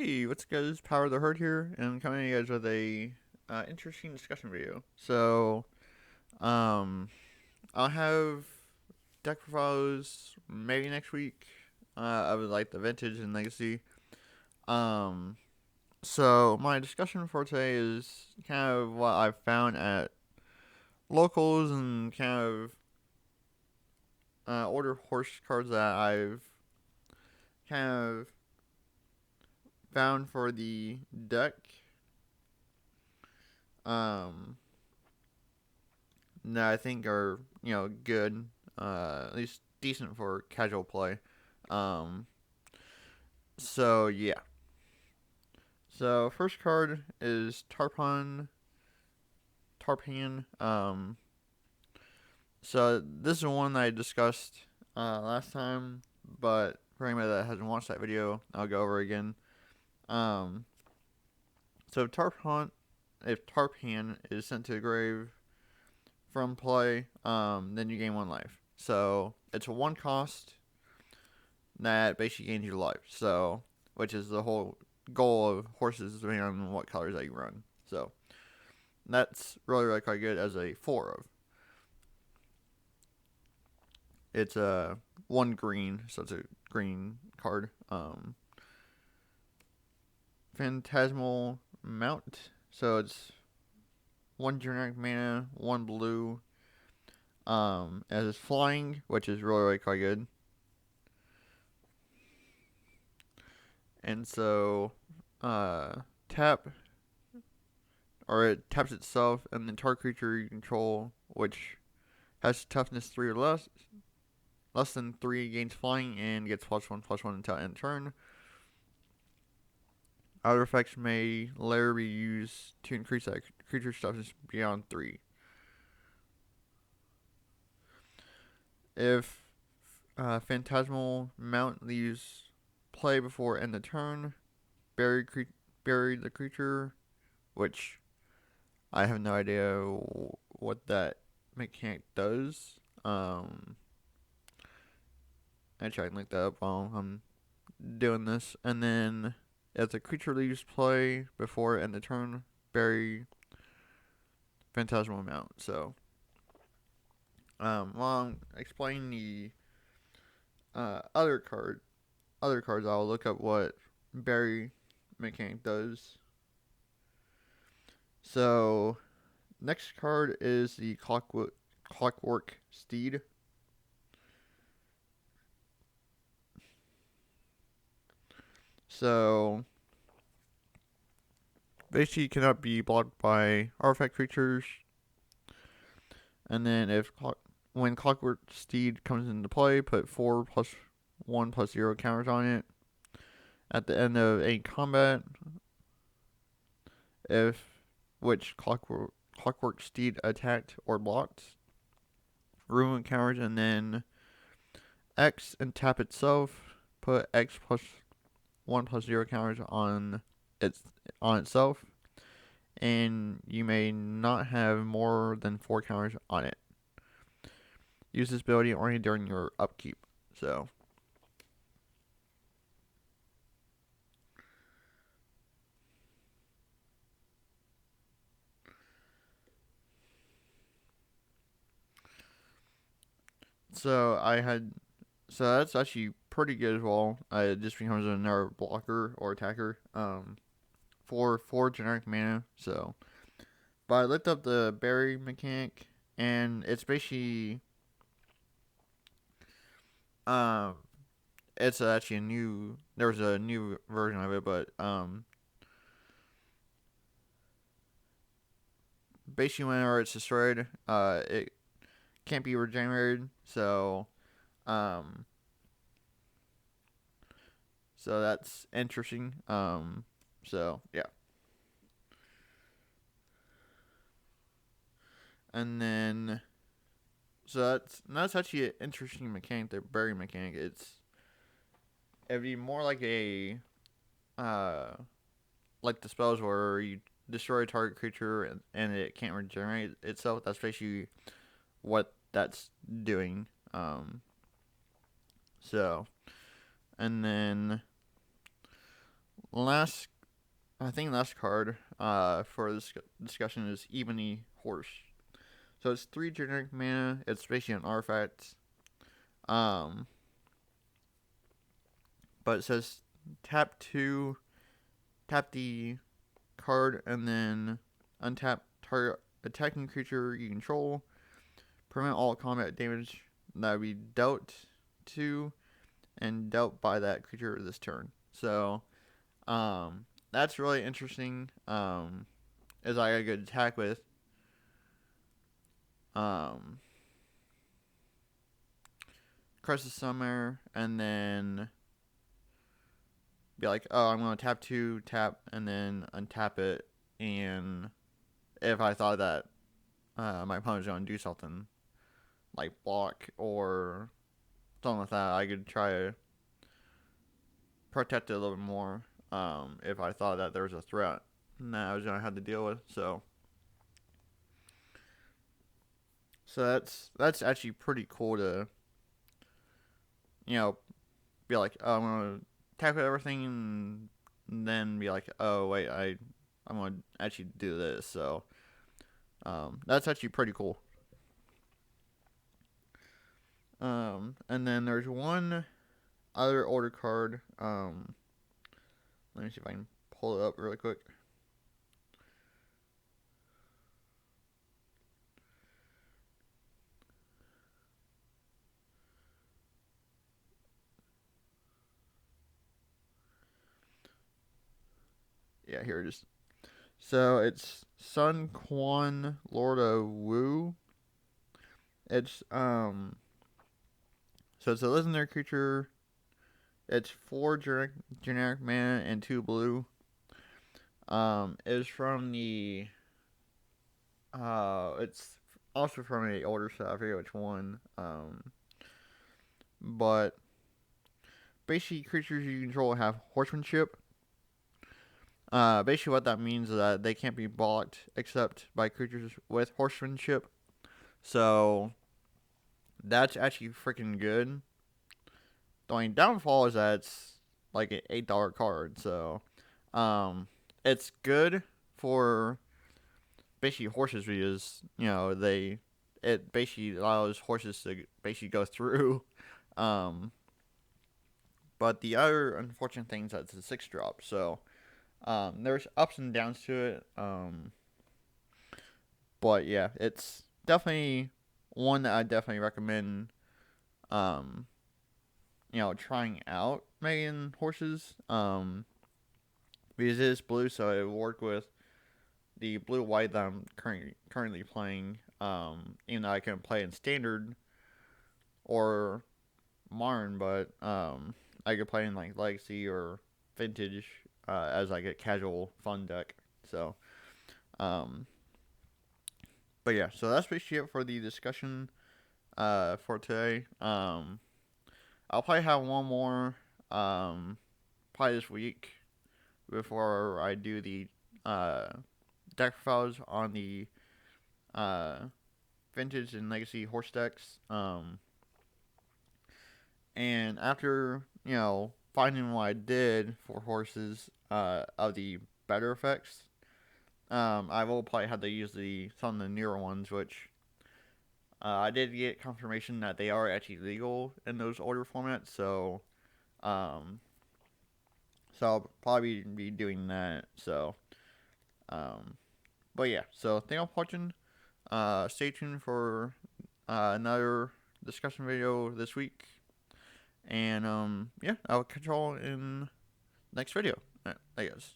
Hey, what's good? It's Power of the Herd here, and I'm coming to you guys with a interesting discussion video. Um, I'll have deck profiles maybe next week. I would like the Vintage and Legacy. Um, so my discussion for today is kind of what I've found at locals and kind of older horse cards that I've kind of found for the deck. Um, that I think are good, at least decent for casual play. Um, so yeah. So first card is Tarpan. So this is one that I discussed last time, but for anybody that hasn't watched that video, I'll go over again. Um, so if Tarpan is sent to the grave from play, then you gain one life. So it's a one cost that basically gains you life. So, which is the whole goal of horses, depending on what colors that you run. So that's really quite good as a 4 of. It's a one green, so it's a green card. Phantasmal Mount. So it's one generic mana, one blue. As it's flying, which is really quite good. And so, tap, or it taps itself, and the target creature you control, which has toughness 3 or less than 3, gains flying and gets +1/+1 until end turn. Other effects may later be used to increase that creature's toughness beyond 3. If Phantasmal Mount leaves play before end of turn, bury, bury the creature, which I have no idea what that mechanic does. Actually, I can look that up while I'm doing this. And then, if the creature leaves play before end of turn, bury Phantasmal Mount. So, while I'm explaining the other cards, I'll look up what bury mechanic does. So, next card is the Clockwork Steed. So, basically cannot be blocked by artifact creatures. And then when Clockwork Steed comes into play, put 4+1/+0 counters on it. At the end of any combat, if which Clockwork Steed attacked or blocked, remove counters, and then X and tap itself. Put X+1/+0 counters on itself, and you may not have more than 4 counters on it. Use this ability only during your upkeep. So so that's actually pretty good as well. It just becomes another blocker or attacker. For 4 generic mana. So, but I looked up the berry mechanic, and it's basically um, it's actually a new. There's a new version of it, but basically whenever it's destroyed, it can't be regenerated. Um, so that's interesting. So yeah, and then that's actually an interesting mechanic. The berry mechanic. It'd be more uh like the spells where you destroy a target creature and it can't regenerate itself. That's basically what that's doing. So and then last card for this discussion is Ebony Horse. So it's 3 generic mana. It's basically an artifact. But it says tap 2, tap the card, and then untap target attacking creature you control. Prevent all combat damage that would be dealt to and dealt by that creature this turn. So, that's really interesting. As I got a good attack with. Crush the Summer, and then be like, oh, I'm going to tap 2, tap, and then untap it. And if I thought that my opponent was going to do something, like block or something like that, I could try to protect it a little bit more if I thought that there was a threat that I was going to have to deal with. So that's actually pretty cool to, be like, oh, I'm going to tackle everything and then be like, oh, wait, I'm going to actually do this. So that's actually pretty cool. And then there's one other order card. Let me see if I can pull it up really quick. Yeah, here it is. So it's Sun Quan, Lord of Wu. It's so it's a legendary creature. It's 4 generic mana and 2 blue. It's from the it's also from the older set. I forget which one. But basically creatures you control have horsemanship. Basically what that means is that they can't be blocked except by creatures with horsemanship. So that's actually freaking good. The only downfall is that it's like an $8 card. So it's good for basically horses because it basically allows horses to basically go through. But the other unfortunate thing is that it's a 6-drop. So there's ups and downs to it. But yeah, it's definitely one that I definitely recommend. Trying out Megan horses. Because it is blue, so it will work with the blue white that I'm currently playing. Even though I can play in standard or modern, but I could play in like legacy or vintage as like a casual fun deck. So, but yeah, so that's basically it for the discussion for today. I'll probably have one more probably this week before I do the deck profiles on the vintage and legacy horse decks. And after finding what I did for horses of the better effects, I will probably have to use some of the newer ones, which I did get confirmation that they are actually legal in those older formats. So I'll probably be doing that. So but yeah, so thank you all for watching. Stay tuned for another discussion video this week. And yeah, I'll catch y'all in next video. I guess.